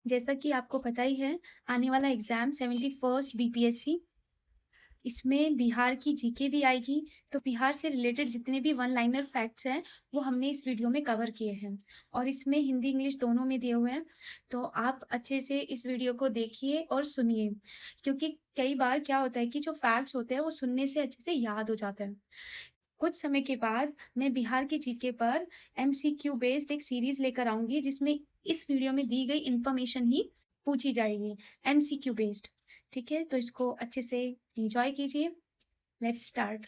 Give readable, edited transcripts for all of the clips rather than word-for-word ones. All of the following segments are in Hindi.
जैसा कि आपको पता ही है, आने वाला एग्ज़ाम 71st बीपीएससी, इसमें बिहार की जीके भी आएगी। तो बिहार से रिलेटेड जितने भी वन लाइनर फैक्ट्स हैं, वो हमने इस वीडियो में कवर किए हैं और इसमें हिंदी, इंग्लिश दोनों में दिए हुए हैं। तो आप अच्छे से इस वीडियो को देखिए और सुनिए, क्योंकि कई बार क्या होता है कि जो फैक्ट्स होते हैं, वो सुनने से अच्छे से याद हो जाता है। कुछ समय के बाद मैं बिहार के जीके पर एमसीक्यू बेस्ड एक सीरीज लेकर आऊंगी, जिसमें इस वीडियो में दी गई इंफॉर्मेशन ही पूछी जाएगी, एमसीक्यू बेस्ड। ठीक है, तो इसको अच्छे से एंजॉय कीजिए। Let's start.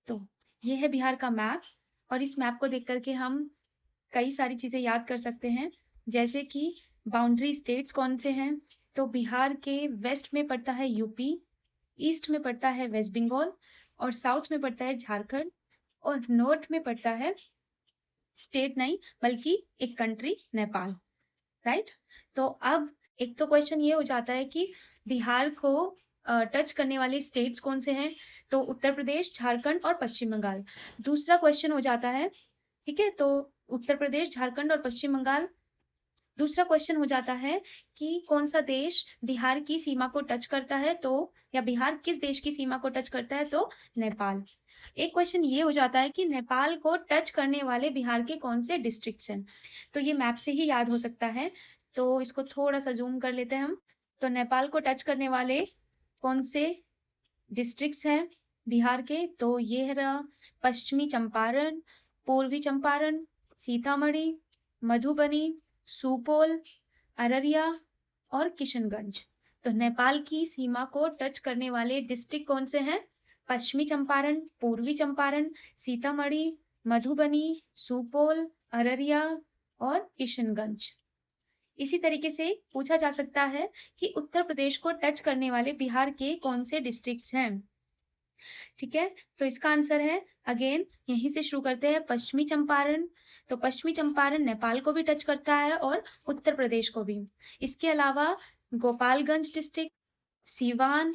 तो ये है बिहार का मैप और इस मैप को देख करके हम कई सारी चीज़ें याद कर सकते हैं, जैसे कि बाउंड्री स्टेट्स कौन से हैं। तो बिहार के वेस्ट में पड़ता है यूपी, ईस्ट में पड़ता है वेस्ट बंगाल और साउथ में पड़ता है झारखंड और नॉर्थ में पड़ता है स्टेट नहीं बल्कि एक कंट्री नेपाल। राइट। तो अब एक तो क्वेश्चन ये हो जाता है कि बिहार को टच करने वाले स्टेट्स कौन से हैं। तो उत्तर प्रदेश, झारखंड और पश्चिम बंगाल। दूसरा क्वेश्चन हो जाता है, ठीक है, तो उत्तर प्रदेश, झारखंड और पश्चिम बंगाल। दूसरा क्वेश्चन हो जाता है कि कौन सा देश बिहार की सीमा को टच करता है, तो या बिहार किस देश की सीमा को टच करता है, तो नेपाल। एक क्वेश्चन ये हो जाता है कि नेपाल को टच करने वाले बिहार के कौन से डिस्ट्रिक्ट्स हैं। तो ये मैप से ही याद हो सकता है, तो इसको थोड़ा सा जूम कर लेते हैं हम। तो नेपाल को टच करने वाले कौन से डिस्ट्रिक्ट्स हैं बिहार के, तो ये है रहा पश्चिमी चंपारण, पूर्वी चंपारण, सीतामढ़ी, मधुबनी, सुपौल, अररिया और किशनगंज। तो नेपाल की सीमा को टच करने वाले डिस्ट्रिक्ट कौन से हैं? पश्चिमी चंपारण, पूर्वी चंपारण, सीतामढ़ी, मधुबनी, सुपौल, अररिया और किशनगंज। इसी तरीके से पूछा जा सकता है कि उत्तर प्रदेश को टच करने वाले बिहार के कौन से डिस्ट्रिक्ट्स हैं। ठीक है, तो इसका आंसर है, अगेन यहीं से शुरू करते हैं, पश्चिमी चंपारण। तो पश्चिमी चंपारण नेपाल को भी टच करता है और उत्तर प्रदेश को भी। इसके अलावा गोपालगंज डिस्ट्रिक्ट, सीवान,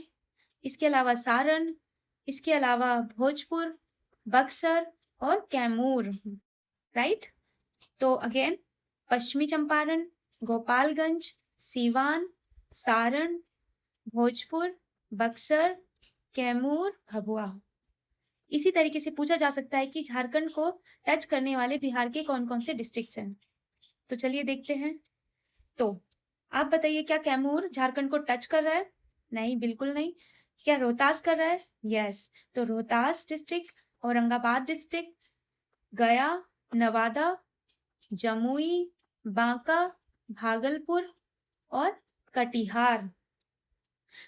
इसके अलावा सारण, इसके अलावा भोजपुर, बक्सर और कैमूर। राइट। तो अगेन पश्चिमी चंपारण, गोपालगंज, सीवान, सारण, भोजपुर, बक्सर, कैमूर, भभुआ। इसी तरीके से पूछा जा सकता है कि झारखंड को टच करने वाले बिहार के कौन कौन से डिस्ट्रिक्ट्स हैं। तो चलिए देखते हैं। तो आप बताइए, क्या कैमूर झारखंड को टच कर रहा है? नहीं, बिल्कुल नहीं। क्या रोहतास कर रहा है? यस। तो रोहतास डिस्ट्रिक्ट, औरंगाबाद डिस्ट्रिक्ट, गया, नवादा, जमुई, बांका, भागलपुर और कटिहार।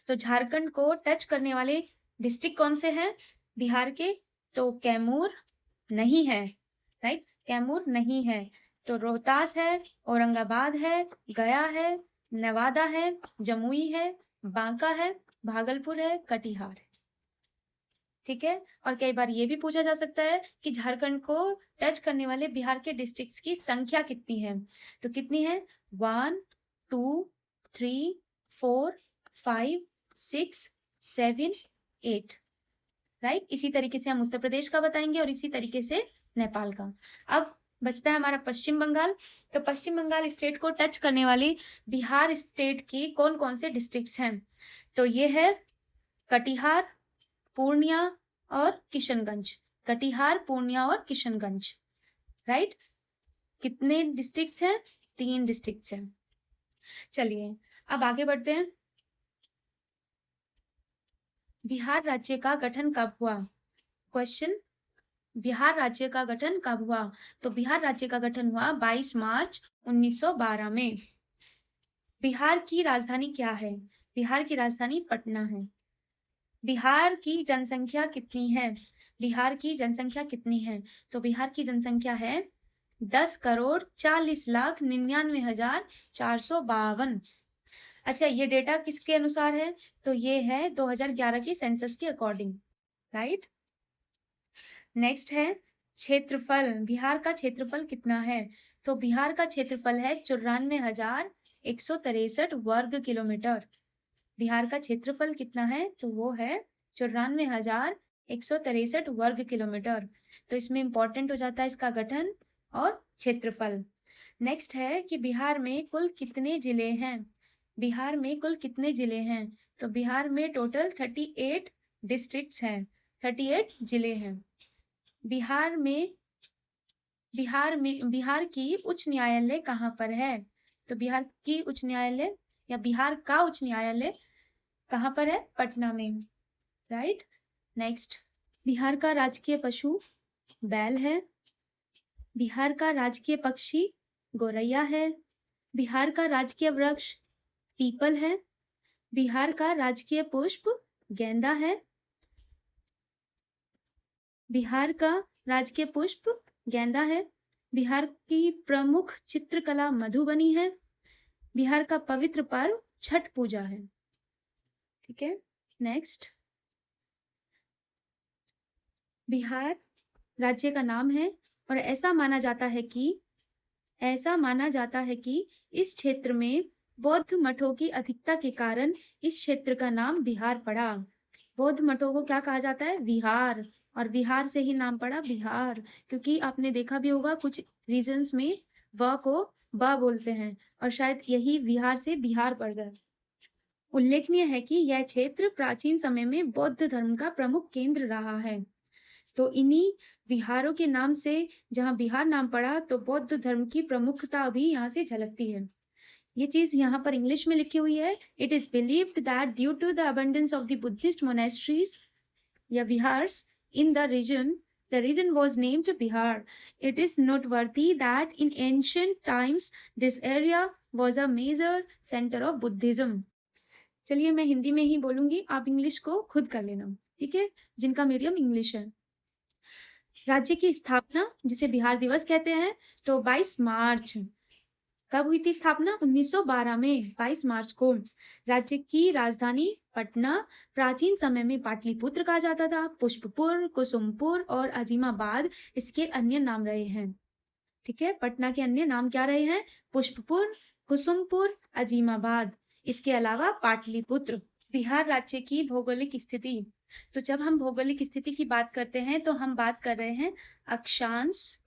तो झारखंड को टच करने वाले डिस्ट्रिक्ट कौन से हैं बिहार के? तो कैमूर नहीं है। राइट, कैमूर नहीं है। तो रोहतास है, औरंगाबाद है, गया है, नवादा है, जमुई है, बांका है, भागलपुर है, कटिहार है। ठीक है, और कई बार ये भी पूछा जा सकता है कि झारखंड को टच करने वाले बिहार के डिस्ट्रिक्ट्स की संख्या कितनी है। तो कितनी है? 1 2 3 4 5 6 7 8। राइट। इसी तरीके से हम उत्तर प्रदेश का बताएंगे और इसी तरीके से नेपाल का। अब बचता है हमारा पश्चिम बंगाल। तो पश्चिम बंगाल स्टेट को टच करने वाली बिहार स्टेट की कौन कौन से डिस्ट्रिक्ट्स हैं? तो ये है कटिहार, पूर्णिया और किशनगंज। कटिहार, पूर्णिया और किशनगंज। राइट। कितने डिस्ट्रिक्ट्स हैं? 3 डिस्ट्रिक्ट्स हैं। चलिए अब आगे बढ़ते हैं। बिहार राज्य का गठन कब हुआ? क्वेश्चन, बिहार राज्य का गठन कब हुआ? तो बिहार राज्य का गठन हुआ 22 मार्च 1912 में। बिहार की राजधानी क्या है? बिहार की राजधानी पटना है। बिहार की जनसंख्या कितनी है? बिहार की जनसंख्या कितनी है? तो बिहार की जनसंख्या है 10,40,99,452। अच्छा, ये डेटा किसके अनुसार है? तो ये है 2011 की सेंसस के अकॉर्डिंग। राइट। नेक्स्ट है क्षेत्रफल। बिहार का क्षेत्रफल कितना है? तो बिहार का क्षेत्रफल है 94,163 वर्ग किलोमीटर। बिहार का क्षेत्रफल कितना है? तो वो है 94,163 वर्ग किलोमीटर। तो इसमें इंपॉर्टेंट हो जाता है इसका गठन और क्षेत्रफल। नेक्स्ट है कि बिहार में कुल कितने जिले हैं? बिहार में कुल कितने जिले हैं? तो बिहार में टोटल 38 डिस्ट्रिक्ट्स हैं, 38 जिले हैं। बिहार बिहार की उच्च न्यायालय कहाँ पर है? तो बिहार की उच्च न्यायालय या बिहार का उच्च न्यायालय कहाँ पर है? पटना में, राइट। नेक्स्ट, बिहार का राजकीय पशु बैल है। बिहार का राजकीय पक्षी गौरैया है। बिहार का राजकीय वृक्ष पीपल है। बिहार का राजकीय पुष्प गेंदा है। बिहार का राजकीय पुष्प गेंदा है। बिहार की प्रमुख चित्रकला मधुबनी है। बिहार का पवित्र पर्व छठ पूजा है। ठीक है, नेक्स्ट, बिहार राज्य का नाम है और ऐसा माना जाता है कि इस क्षेत्र में बौद्ध मठों की अधिकता के कारण इस क्षेत्र का नाम बिहार पड़ा। बौद्ध मठों को क्या कहा जाता है? विहार। और विहार से ही नाम पड़ा बिहार, क्योंकि आपने देखा भी होगा कुछ रीजन्स में व को ब बोलते हैं और शायद यही विहार से बिहार पड़ गया। उल्लेखनीय है कि यह क्षेत्र प्राचीन समय में बौद्ध धर्म का प्रमुख केंद्र रहा है। तो इन्हीं विहारों के नाम से जहाँ बिहार नाम पड़ा, तो बौद्ध धर्म की प्रमुखता भी यहाँ से झलकती है। ये चीज यहाँ पर इंग्लिश में लिखी हुई है। It is believed that due to the abundance of the Buddhist monasteries या viharas in the region was named Bihar. It is noteworthy that in ancient times this area was a major center of Buddhism. चलिए मैं हिंदी में ही बोलूंगी, आप इंग्लिश को खुद कर लेना, ठीक है, जिनका मीडियम इंग्लिश है। राज्य की स्थापना जिसे बिहार दिवस कहते हैं, तो 22 मार्च। कब हुई थी स्थापना? 1912 में, 22 मार्च को। राज्य की राजधानी पटना प्राचीन समय में पाटलिपुत्र कहा जाता था। पुष्पपुर, कुसुमपुर और अजीमाबाद इसके अन्य नाम रहे हैं। ठीक है, पटना के अन्य नाम क्या रहे हैं? पुष्पपुर, कुसुमपुर, अजीमाबाद, इसके अलावा पाटलिपुत्र। बिहार राज्य की भौगोलिक स्थिति, तो जब हम भौगोलिक स्थिति की बात करते हैं तो हम बात कर रहे हैं अक्षांश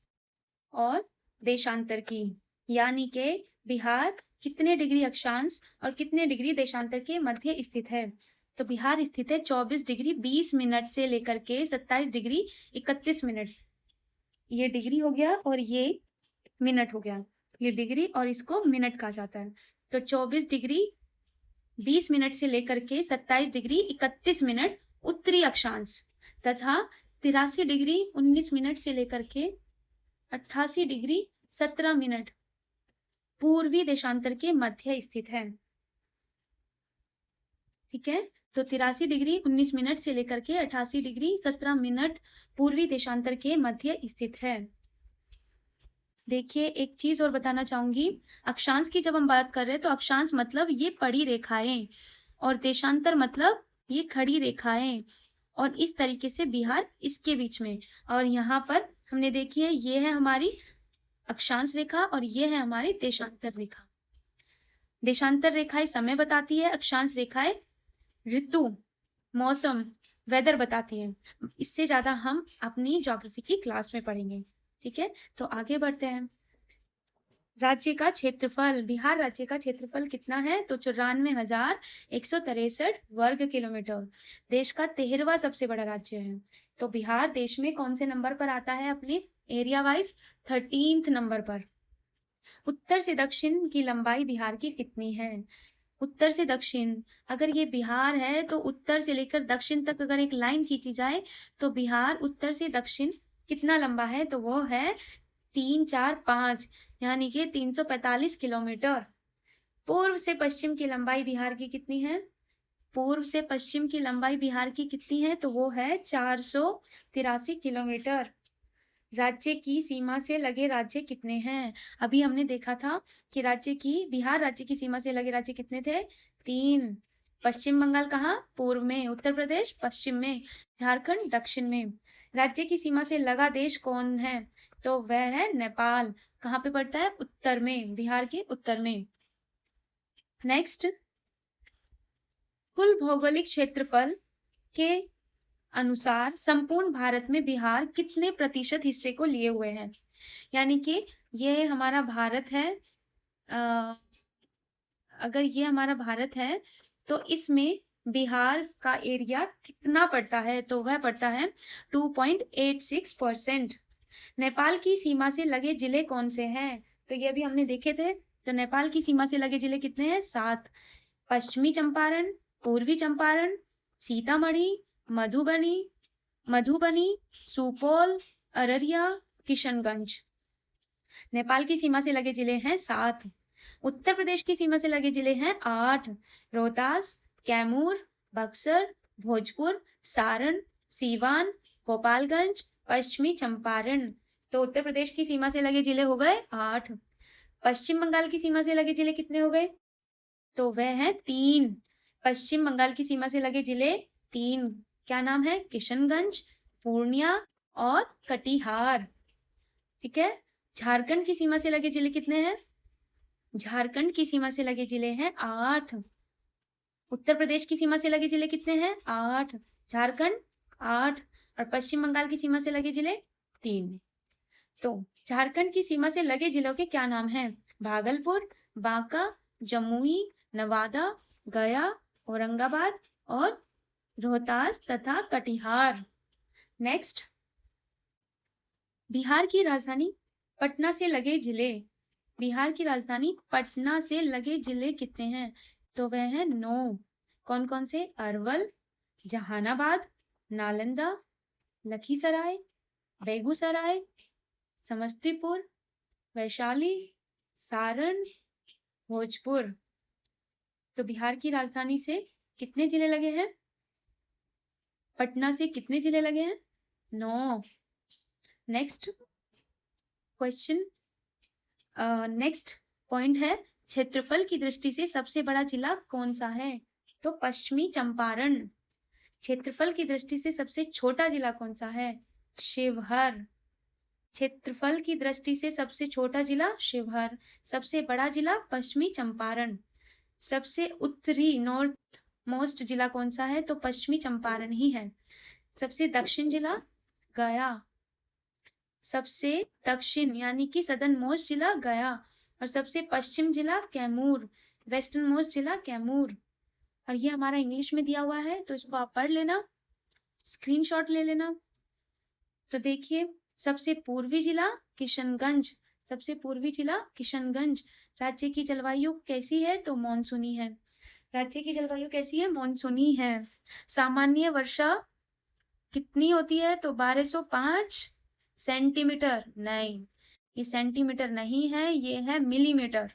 और देशांतर की, यानी कि बिहार कितने डिग्री अक्षांश और कितने डिग्री देशांतर के मध्य स्थित है। तो बिहार स्थित है 24 डिग्री 20 मिनट से लेकर के 27 डिग्री 31 मिनट। ये डिग्री हो गया और ये मिनट हो गया। ये डिग्री और इसको मिनट कहा जाता है। तो 24 डिग्री 20 मिनट से लेकर के 27 डिग्री 31 मिनट उत्तरी अक्षांश तथा 83 डिग्री 19 मिनट से लेकर के 88 डिग्री 17 मिनट पूर्वी देशांतर के मध्य स्थित है। ठीक है, तो 83 डिग्री 19 मिनट से लेकर के 88 डिग्री 17 मिनट पूर्वी देशांतर के मध्य स्थित है। देखिए एक चीज और बताना चाहूंगी, अक्षांश की जब हम बात कर रहे हैं तो अक्षांश मतलब ये पड़ी रेखाएं और देशांतर मतलब ये खड़ी रेखाएं, और इस तरीके से बिहार इसके बीच में। और यहाँ पर हमने देखी है, ये है हमारी अक्षांश रेखा और ये है हमारी देशांतर रेखा। देशांतर रेखाएं समय बताती है, अक्षांश रेखाएं ऋतु, मौसम, वेदर बताती है। इससे ज्यादा हम अपनी ज्योग्राफी की क्लास में पढ़ेंगे। ठीक है, तो आगे बढ़ते हैं। राज्य का क्षेत्रफल, बिहार राज्य का क्षेत्रफल कितना है? तो 94,163 वर्ग किलोमीटर। देश का 13वां सबसे बड़ा राज्य है। तो बिहार देश में कौन से नंबर पर आता है? अपने एरिया वाइज 13th नंबर पर। उत्तर से दक्षिण की लंबाई बिहार की कितनी है? उत्तर से दक्षिण, अगर ये बिहार है तो उत्तर से लेकर दक्षिण तक अगर एक लाइन खींची जाए तो बिहार उत्तर से दक्षिण कितना लंबा है? तो वो है 3, 4, 5, यानी कि 345 किलोमीटर। पूर्व से पश्चिम की लंबाई बिहार की कितनी है? पूर्व से पश्चिम की लंबाई बिहार की कितनी है? तो वो है 483 किलोमीटर। राज्य की सीमा से लगे राज्य कितने हैं? अभी हमने देखा था कि बिहार राज्य की सीमा से लगे राज्य कितने थे? 3। पश्चिम बंगाल कहाँ? पूर्व में, उत्तर प्रदेश पश्चिम में, झारखंड दक्षिण में। राज्य की सीमा से लगा देश कौन है? तो वह है नेपाल। कहाँ पे पड़ता है? उत्तर में, बिहार के उत्तर में। नेक्स्ट, कुल भौगोलिक क्षेत्रफल के अनुसार संपूर्ण भारत में बिहार कितने प्रतिशत हिस्से को लिए हुए हैं? यानी कि ये हमारा भारत है। अ, अगर ये हमारा भारत है तो इसमें बिहार का एरिया कितना पड़ता है? तो वह पड़ता है 2.86%। नेपाल की सीमा से लगे जिले कौन से हैं? तो ये अभी हमने देखे थे। तो नेपाल की सीमा से लगे जिले कितने हैं? 7। पश्चिमी चंपारण, पूर्वी चंपारण, सीतामढ़ी, मधुबनी मधुबनी, सुपौल, अररिया, किशनगंज। नेपाल की सीमा से लगे जिले हैं 7। उत्तर प्रदेश की सीमा से लगे जिले हैं 8। रोहतास, कैमूर, बक्सर, भोजपुर, सारण, सीवान, गोपालगंज, पश्चिमी चंपारण। तो उत्तर प्रदेश की सीमा से लगे जिले हो गए 8। पश्चिम बंगाल की सीमा से लगे जिले कितने हो गए? तो वह है 3। पश्चिम बंगाल की सीमा से लगे जिले 3। क्या नाम है? किशनगंज, पूर्णिया और कटिहार। ठीक है। झारखंड की सीमा से लगे जिले कितने हैं? झारखंड की सीमा से लगे जिले हैं 8। उत्तर प्रदेश की सीमा से लगे जिले कितने हैं? 8। झारखंड 8 और पश्चिम बंगाल की सीमा से लगे जिले 3। तो झारखंड की सीमा से लगे जिलों के क्या नाम हैं? भागलपुर, बांका, जमुई, नवादा, गया, औरंगाबाद और रोहतास तथा कटिहार। नेक्स्ट, बिहार की राजधानी पटना से लगे जिले। बिहार की राजधानी पटना से लगे जिले कितने हैं? तो वह है 9। कौन कौन से? अरवल, जहानाबाद, नालंदा, लखीसराय, बेगूसराय, समस्तीपुर, वैशाली, सारण, भोजपुर। तो बिहार की राजधानी से कितने जिले लगे हैं? पटना से कितने जिले लगे हैं? 9। नेक्स्ट क्वेश्चन, नेक्स्ट पॉइंट है, क्षेत्रफल की दृष्टि से सबसे बड़ा जिला कौन सा है? तो पश्चिमी चंपारण। क्षेत्रफल की दृष्टि से सबसे छोटा जिला कौन सा है? शिवहर। क्षेत्रफल की दृष्टि से सबसे छोटा जिला शिवहर, सबसे बड़ा जिला पश्चिमी चंपारण। सबसे उत्तरी नॉर्थ मोस्ट जिला कौन सा है? तो पश्चिमी चंपारण ही है। सबसे दक्षिण जिला गया। सबसे दक्षिण यानी कि सदर्न मोस्ट जिला गया और सबसे पश्चिम जिला कैमूर, वेस्टर्न मोस्ट जिला कैमूर। और ये हमारा इंग्लिश में दिया हुआ है तो इसको आप पढ़ लेना, स्क्रीनशॉट ले लेना। तो देखिए, सबसे पूर्वी जिला किशनगंज। सबसे पूर्वी जिला किशनगंज। राज्य की जलवायु कैसी है? तो मॉनसूनी है। राज्य की जलवायु कैसी है? मॉनसूनी है। सामान्य वर्षा कितनी होती है? तो 1205 सेंटीमीटर। नहीं, ये सेंटीमीटर नहीं है, ये है मिलीमीटर।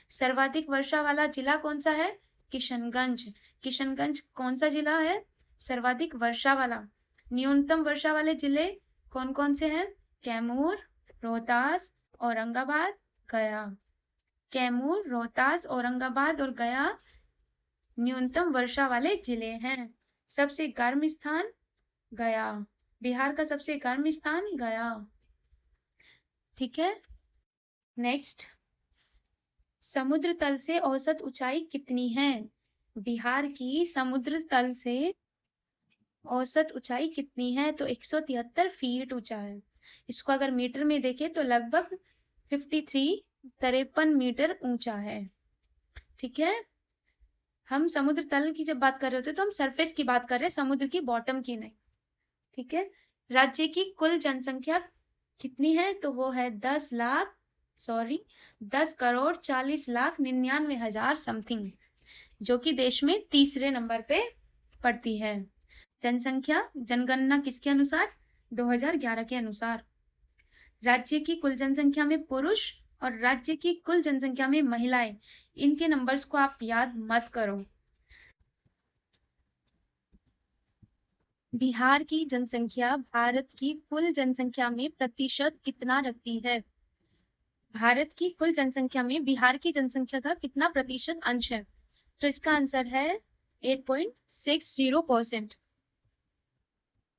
सर्वाधिक वर्षा वाला जिला कौन सा है? किशनगंज। किशनगंज कौन सा जिला है? सर्वाधिक वर्षा वाला। न्यूनतम वर्षा वाले जिले कौन कौन से हैं? कैमूर, रोहतास, औरंगाबाद, गया। कैमूर, रोहतास, औरंगाबाद और गया न्यूनतम वर्षा वाले जिले हैं। सबसे गर्म स्थान गया। बिहार का सबसे गर्म स्थान गया। ठीक है। नेक्स्ट, समुद्र तल से औसत ऊंचाई कितनी है? बिहार की समुद्र तल से औसत ऊंचाई कितनी है? तो 173 फीट ऊंचा है। इसको अगर मीटर में देखें तो लगभग 53 मीटर ऊंचा है। ठीक है। हम समुद्र तल की जब बात कर रहे होते तो हम सरफेस की बात कर रहे हैं, समुद्र की बॉटम की नहीं। ठीक है। राज्य की कुल जनसंख्या कितनी है? तो वो है 10,40,99,000 समथिंग, जो कि देश में तीसरे नंबर पे पड़ती है। जनसंख्या जनगणना किसके अनुसार? 2011 के अनुसार। राज्य की कुल जनसंख्या में पुरुष और राज्य की कुल जनसंख्या में महिलाएं, इनके नंबर्स को आप याद मत करो। बिहार की जनसंख्या भारत की कुल जनसंख्या में प्रतिशत कितना रखती है? भारत की कुल जनसंख्या में बिहार की जनसंख्या का कितना प्रतिशत अंश है? तो इसका आंसर है 8.60%।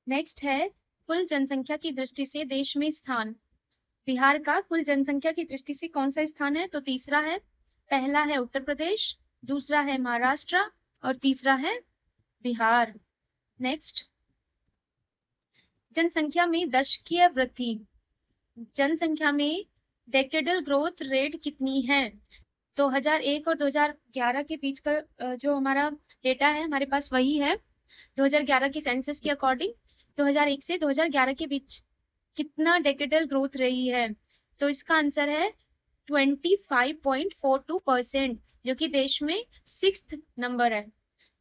नेक्स्ट है, कुल जनसंख्या की दृष्टि से देश में स्थान। बिहार का कुल जनसंख्या की दृष्टि से कौन सा स्थान है? तो तीसरा है। पहला है उत्तर प्रदेश, दूसरा है महाराष्ट्र और तीसरा है बिहार। नेक्स्ट, जनसंख्या में दशकीय वृद्धि। जनसंख्या में डेकेडल ग्रोथ रेट कितनी है? 2001 और 2011 के बीच का जो हमारा डेटा है हमारे पास वही है। 2011 की सेंसस के अकॉर्डिंग 2001 से 2011 के बीच कितना डेकेडल ग्रोथ रही है? तो इसका आंसर है 25.42%, जो कि देश में 6th नंबर है।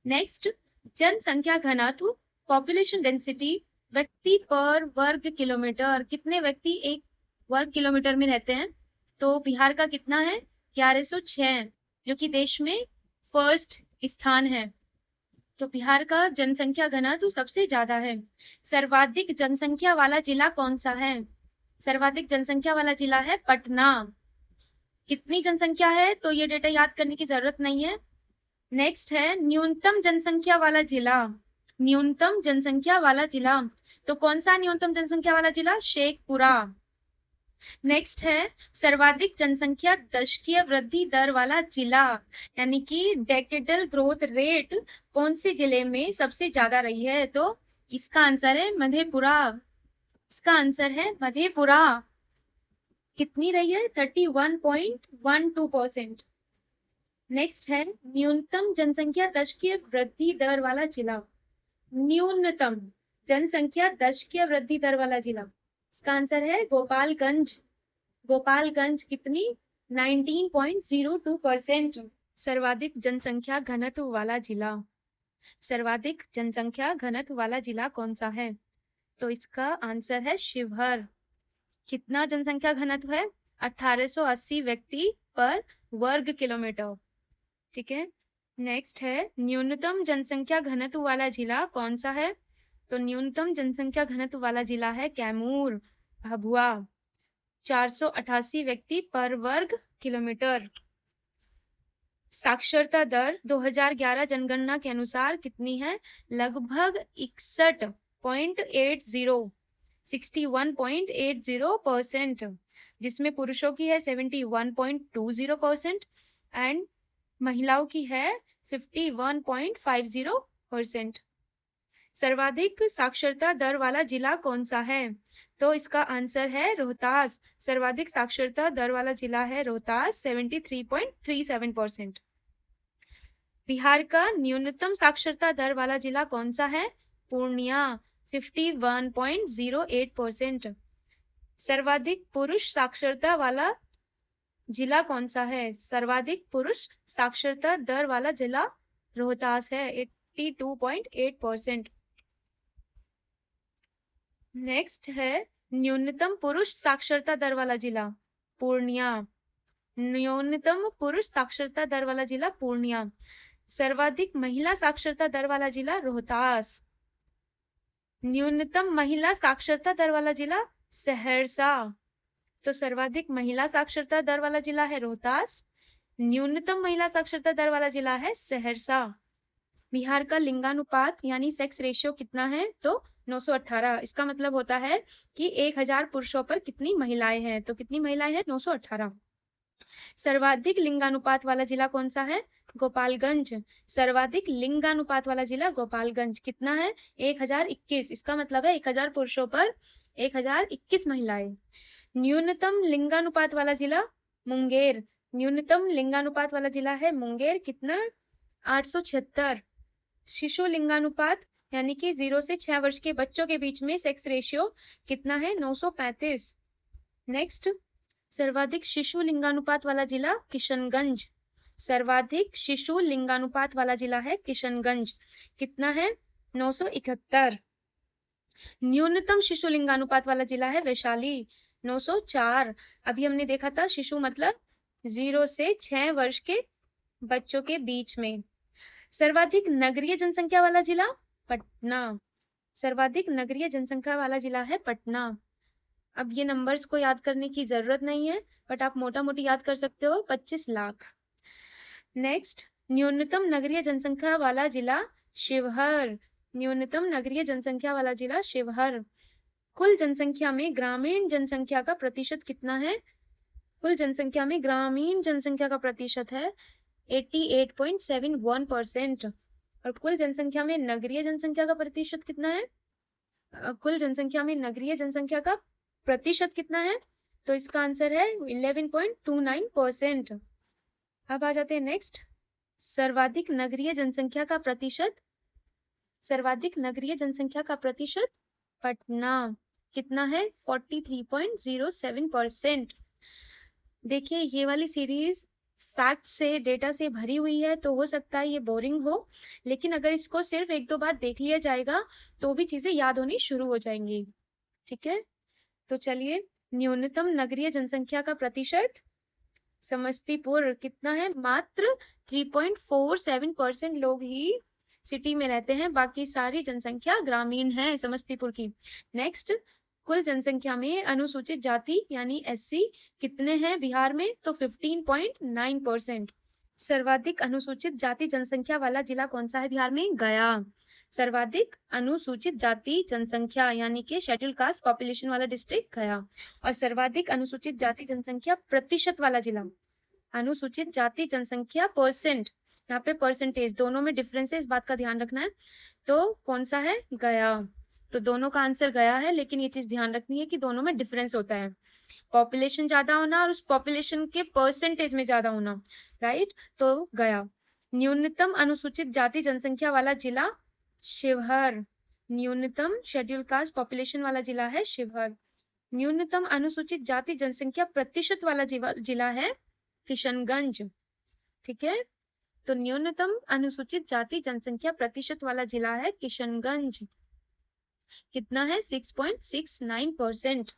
नेक्स्ट, जनसंख्या घनत्व पॉपुलेशन डेंसिटी व्यक्ति पर वर्ग किलोमीटर, कितने व्यक्ति एक वर्ग किलोमीटर में रहते हैं? तो बिहार का कितना है? 1106, जो कि देश में फर्स्ट स्थान है। तो बिहार का जनसंख्या घनत्व सबसे ज्यादा है। सर्वाधिक जनसंख्या वाला जिला कौन सा है? सर्वाधिक जनसंख्या वाला जिला है पटना। कितनी जनसंख्या है? तो ये डेटा याद करने की जरूरत नहीं है। नेक्स्ट है न्यूनतम जनसंख्या वाला जिला। न्यूनतम जनसंख्या वाला जिला, तो कौन सा न्यूनतम जनसंख्या वाला जिला? शेखपुरा। नेक्स्ट है सर्वाधिक जनसंख्या दशकीय वृद्धि दर वाला जिला, यानी कि डेकेडल ग्रोथ रेट कौन से जिले में सबसे ज्यादा रही है? तो इसका आंसर है मधेपुरा। इसका आंसर है मधेपुरा। कितनी रही है? 31.12%। नेक्स्ट है न्यूनतम जनसंख्या दशकीय वृद्धि दर वाला जिला। न्यूनतम जनसंख्या दशकीय वृद्धि दर वाला जिला, इसका आंसर है गोपालगंज। गोपालगंज कितनी? 19.02%। सर्वाधिक जनसंख्या घनत्व वाला जिला। सर्वाधिक जनसंख्या घनत्व वाला जिला कौन सा है? तो इसका आंसर है शिवहर। कितना जनसंख्या घनत्व है? 1880 व्यक्ति पर वर्ग किलोमीटर। ठीक है। नेक्स्ट है न्यूनतम जनसंख्या घनत्व वाला जिला कौन सा है? तो न्यूनतम जनसंख्या घनत्व वाला जिला है कैमूर, भभुआ। 488 व्यक्ति पर वर्ग किलोमीटर। साक्षरता दर 2011 जनगणना के अनुसार कितनी है? लगभग 61.80% जिसमें पुरुषों की है 71.20% एंड महिलाओं की है 51.50%। सर्वाधिक साक्षरता दर वाला जिला कौन सा है? तो इसका आंसर है रोहतास। सर्वाधिक साक्षरता दर वाला जिला है रोहतास, 73.37%। बिहार का न्यूनतम साक्षरता दर वाला जिला कौन सा है? पूर्णिया, 51.08%। सर्वाधिक पुरुष साक्षरता वाला जिला कौन सा है? सर्वाधिक पुरुष साक्षरता दर वाला जिला रोहतास है, 82.8%। नेक्स्ट है न्यूनतम पुरुष साक्षरता दर वाला जिला पूर्णिया। न्यूनतम पुरुष साक्षरता दर वाला जिला पूर्णिया। सर्वाधिक महिला साक्षरता दर वाला जिला रोहतास। न्यूनतम महिला साक्षरता दर वाला जिला सहरसा। तो सर्वाधिक महिला साक्षरता दर वाला जिला है रोहतास, न्यूनतम महिला साक्षरता दर वाला जिला है सहरसा। बिहार का लिंगानुपात यानी सेक्स रेशियो कितना है? तो 918। इसका मतलब होता है कि 1000 पुरुषों पर कितनी महिलाएं हैं? तो कितनी महिलाएं हैं? 918। सर्वाधिक लिंगानुपात वाला जिला कौन सा है? गोपालगंज। सर्वाधिक लिंगानुपात वाला जिला गोपालगंज। कितना है? 1021। इसका मतलब है 1000 पुरुषों पर 1021 महिलाएं। न्यूनतम लिंगानुपात वाला जिला मुंगेर। न्यूनतम लिंगानुपात वाला जिला है मुंगेर। कितना? 876। शिशु लिंगानुपात यानी कि 0 से 6 वर्ष के बच्चों के बीच में सेक्स रेशियो कितना है? 935। नेक्स्ट, सर्वाधिक शिशु लिंगानुपात वाला जिला किशनगंज। सर्वाधिक शिशु लिंगानुपात वाला जिला है किशनगंज। कितना है? 971। न्यूनतम शिशु लिंगानुपात वाला जिला है वैशाली, 904। अभी हमने देखा था शिशु मतलब 0 से 6 वर्ष के बच्चों के बीच में। सर्वाधिक नगरीय जनसंख्या वाला जिला पटना। सर्वाधिक नगरीय जनसंख्या वाला जिला है पटना। अब ये नंबर्स को याद करने की जरूरत नहीं है, बट आप मोटा मोटी याद कर सकते हो, 25 लाख। नेक्स्ट, न्यूनतम नगरीय जनसंख्या वाला जिला शिवहर। न्यूनतम नगरीय जनसंख्या वाला जिला शिवहर। कुल जनसंख्या में ग्रामीण जनसंख्या का प्रतिशत कितना है? कुल जनसंख्या में ग्रामीण जनसंख्या का प्रतिशत है 88.71%। और कुल जनसंख्या में नगरीय जनसंख्या का प्रतिशत कितना है? कुल जनसंख्या में नगरीय जनसंख्या का प्रतिशत कितना है? तो इसका आंसर है 11.29%। अब आ जाते हैं नेक्स्ट, सर्वाधिक नगरीय जनसंख्या का प्रतिशत। सर्वाधिक नगरीय जनसंख्या का प्रतिशत पटना, कितना है? 43.07%। देखिए ये वाली सीरीज फैक्ट से, डेटा से भरी हुई है, तो हो सकता है ये बोरिंग हो, लेकिन अगर इसको सिर्फ एक दो बार देख लिया जाएगा तो भी चीजें याद होनी शुरू हो जाएंगी। ठीक है, तो चलिए, न्यूनतम नगरीय जनसंख्या का प्रतिशत समस्तीपुर कितना है? मात्र 3.47% लोग ही सिटी में रहते हैं, बाकी सारी जनसंख्या ग्रामीण है समस्तीपुर की। नेक्स्ट, कुल जनसंख्या में अनुसूचित जाति यानी एससी कितने हैं बिहार में? तो 15.9%। सर्वाधिक अनुसूचित जाति जनसंख्या वाला जिला कौन सा है बिहार में? गया। सर्वाधिक अनुसूचित जाति जनसंख्या यानी कि शेड्यूल कास्ट पॉपुलेशन वाला डिस्ट्रिक्ट गया। और सर्वाधिक अनुसूचित जाति जनसंख्या प्रतिशत वाला जिला, अनुसूचित जाति जनसंख्या परसेंट, यहाँ पे परसेंटेज दोनों में डिफरेंस है, इस बात का ध्यान रखना है। तो कौन सा है? गया। तो दोनों का आंसर गया है, लेकिन ये चीज ध्यान रखनी है कि दोनों में डिफरेंस होता है, पॉपुलेशन ज्यादा होना और उस पॉपुलेशन के परसेंटेज में ज्यादा होना, राइट? तो गया। न्यूनतम अनुसूचित जाति जनसंख्या वाला जिला शिवहर। न्यूनतम शेड्यूल कास्ट पॉपुलेशन वाला जिला है शिवहर। न्यूनतम अनुसूचित जाति जनसंख्या प्रतिशत वाला जिला है किशनगंज। ठीक है, तो न्यूनतम अनुसूचित जाति जनसंख्या प्रतिशत वाला जिला है किशनगंज। कितना है? 6.69%,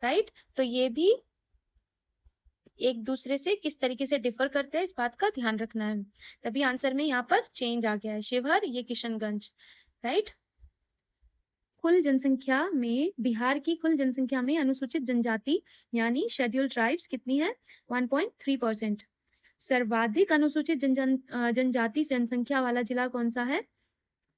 राइट? तो ये भी एक दूसरे से किस तरीके से डिफर करते हैं, इस बात का ध्यान रखना है। तभी आंसर में यहाँ पर चेंज आ गया है, शिवहर, ये किशनगंज, राइट? कुल जनसंख्या में, बिहार की कुल जनसंख्या में अनुसूचित जनजाति यानी शेड्यूल्ड ट्राइब्स कितनी है? 1.3%। सर्वाधिक अनुसूचित जनजाति जनसंख्या वाला जिला कौन सा है?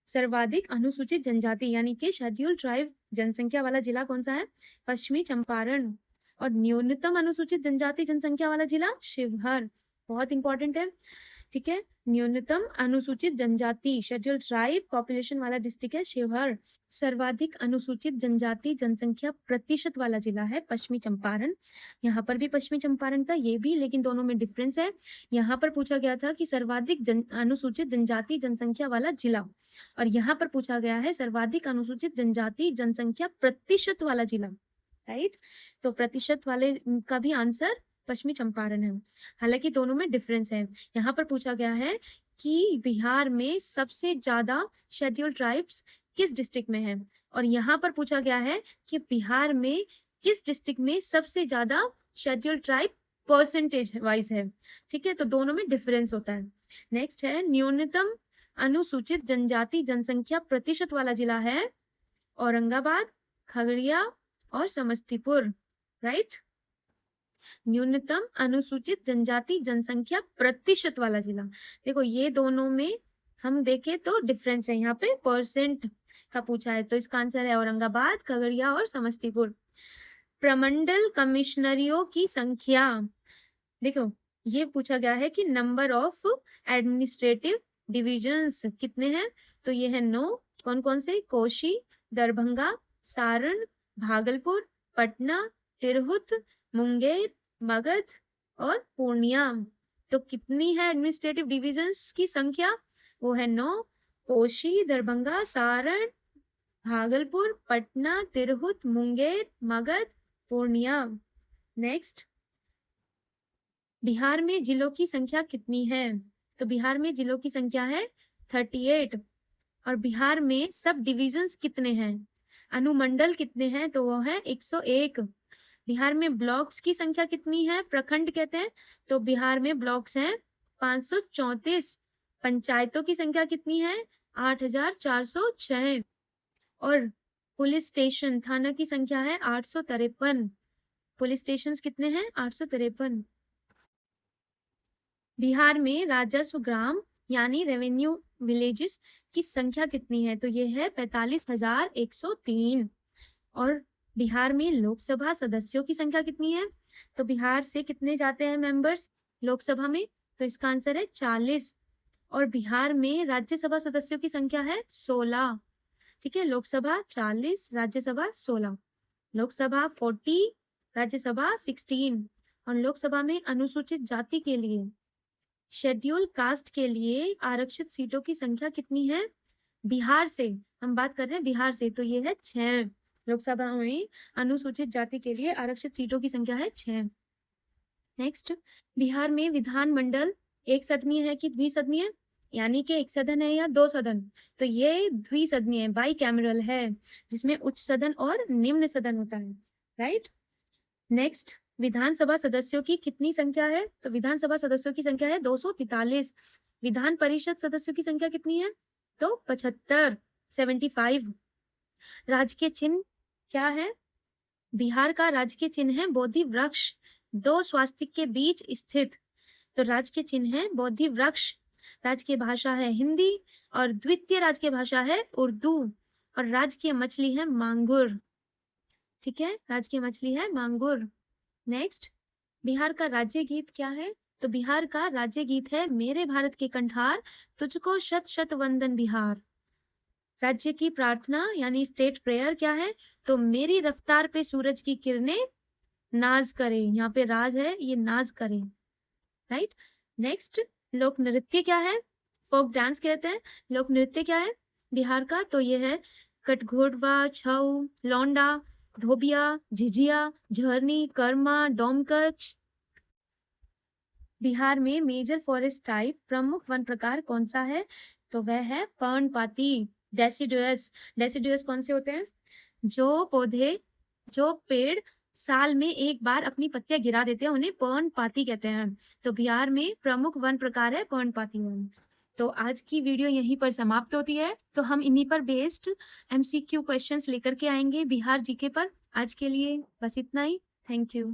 सर्वाधिक अनुसूचित जनजाति यानी कि शेड्यूल्ड ट्राइब जनसंख्या वाला जिला कौन सा है? पश्चिमी चंपारण। और न्यूनतम अनुसूचित जनजाति जनसंख्या वाला जिला शिवहर, बहुत इंपॉर्टेंट है। ठीक है, न्यूनतम अनुसूचित जनजाति शेड्यूल्ड ट्राइब पॉपुलेशन वाला डिस्ट्रिक्ट है शिवहर। सर्वाधिक अनुसूचित जनजाति जनसंख्या प्रतिशत वाला जिला है पश्चिमी चंपारण। यहाँ पर भी पश्चिमी चंपारण था, ये भी, लेकिन दोनों में डिफरेंस है। यहाँ पर पूछा गया था कि सर्वाधिक अनुसूचित जनजाति जनसंख्या वाला जिला, और यहाँ पर पूछा गया है सर्वाधिक अनुसूचित जनजाति जनसंख्या प्रतिशत वाला जिला, राइट? तो प्रतिशत वाले का भी आंसर पश्चिमी चंपारण है, हालांकि दोनों में डिफरेंस है। यहाँ पर पूछा गया है कि बिहार में सबसे ज्यादा शेड्यूल्ड ट्राइब्स किस डिस्ट्रिक्ट में है, और यहाँ पर पूछा गया है कि बिहार में किस डिस्ट्रिक्ट में सबसे ज्यादा शेड्यूल्ड ट्राइब परसेंटेज वाइज है। ठीक है, तो दोनों में डिफरेंस होता है। नेक्स्ट है, न्यूनतम अनुसूचित जनजाति जनसंख्या प्रतिशत वाला जिला है औरंगाबाद, खगड़िया और समस्तीपुर, राइट? न्यूनतम अनुसूचित जनजाति जनसंख्या प्रतिशत वाला जिला, देखो ये दोनों में हम देखें तो डिफरेंस है, यहाँ पे परसेंट का पूछा है, तो इसका आंसर है औरंगाबाद, खगड़िया और समस्तीपुर। प्रमंडल कमिश्नरियों की संख्या, देखो ये पूछा गया है कि नंबर ऑफ एडमिनिस्ट्रेटिव डिविजन्स कितने हैं, तो ये है 9। कौन कौन से? कोशी, दरभंगा, सारण, भागलपुर, पटना, तिरहुत, मुंगेर, मगध और पूर्णिया। तो कितनी है एडमिनिस्ट्रेटिव डिविजन्स की संख्या? वो है 9। कोशी, दरभंगा, सारण, भागलपुर, पटना, तिरहुत, मुंगेर, मगध, पूर्णिया। नेक्स्ट, बिहार में जिलों की संख्या कितनी है? तो बिहार में जिलों की संख्या है 38। और बिहार में सब डिविजन्स कितने हैं, अनुमंडल कितने हैं? तो वो है 101। बिहार में ब्लॉक्स की संख्या कितनी है, प्रखंड कहते हैं, तो बिहार में ब्लॉक्स हैं 534। पंचायतों की संख्या कितनी है? 8406। और पुलिस स्टेशन, थाना की संख्या है 853। पुलिस स्टेशन कितने हैं? 853। बिहार में राजस्व ग्राम यानी रेवेन्यू विलेजेस की संख्या कितनी है? तो ये है 45,103। और बिहार में लोकसभा सदस्यों की संख्या कितनी है? तो बिहार से कितने जाते हैं मेंबर्स लोकसभा में? तो इसका आंसर है 40। और बिहार में राज्यसभा सदस्यों की संख्या है 16। ठीक है, लोकसभा 40, राज्यसभा 16। लोकसभा 40, राज्यसभा 16 और लोकसभा में अनुसूचित जाति के लिए, शेड्यूल कास्ट के लिए आरक्षित सीटों की संख्या कितनी है? बिहार से हम बात कर रहे हैं, बिहार से, तो ये है 6। लोकसभा में अनुसूचित जाति के लिए आरक्षित सीटों की संख्या है 6। नेक्स्ट, बिहार में विधानमंडल एक सदनीय है कि द्विसदनीय, यानी कि एक सदन है या दो सदन? तो ये द्विसदनीय है, बाई कैमरल है, जिसमें उच्च सदन और निम्न सदन होता है, राइट। नेक्स्ट, विधानसभा सदस्यों की कितनी संख्या है? तो विधानसभा सदस्यों की संख्या है 243। विधान परिषद सदस्यों की संख्या कितनी है? तो 75, 75। राजकीय चिन्ह क्या है? बिहार का राजकीय चिन्ह है बोधि वृक्ष, 2 स्वास्तिक के बीच स्थित। तो राजकीय चिन्ह है बोधि वृक्ष। राजकीय भाषा है हिंदी और द्वितीय राजकीय भाषा है उर्दू, और राजकीय मछली है मांगुर। ठीक है, राजकीय मछली है मांगुर। नेक्स्ट, बिहार का राज्य गीत क्या है? तो बिहार का राज्य गीत है मेरे भारत के कंठार, तुझको शत शत वंदन बिहार। राज्य की प्रार्थना यानी स्टेट प्रेयर क्या है? तो मेरी रफ्तार पे सूरज की किरणें नाज करें। यहाँ पे राज है, ये नाज करें, राइट। नेक्स्ट, लोक नृत्य क्या है? फोक डांस कहते हैं। लोक नृत्य क्या है बिहार का? तो ये है कटघोटवा, छऊ, लौंडा, धोबिया, झिझिया, झरनी, कर्मा, डोमकच। बिहार में मेजर फॉरेस्ट टाइप प्रमुख वन प्रकार कौन सा है? तो वह है पर्णपाती, डेसिडुअस। डेसिडुअस कौन से होते हैं? जो पेड़ साल में एक बार अपनी पत्तियां गिरा देते हैं, उन्हें पर्णपाती कहते हैं। तो बिहार में प्रमुख वन प्रकार है पर्णपाती वन। तो आज की वीडियो यहीं पर समाप्त होती है। तो हम इन्हीं पर बेस्ड MCQ क्वेश्चंस लेकर के आएंगे बिहार जीके पर। आज के लिए बस इतना ही। Thank you.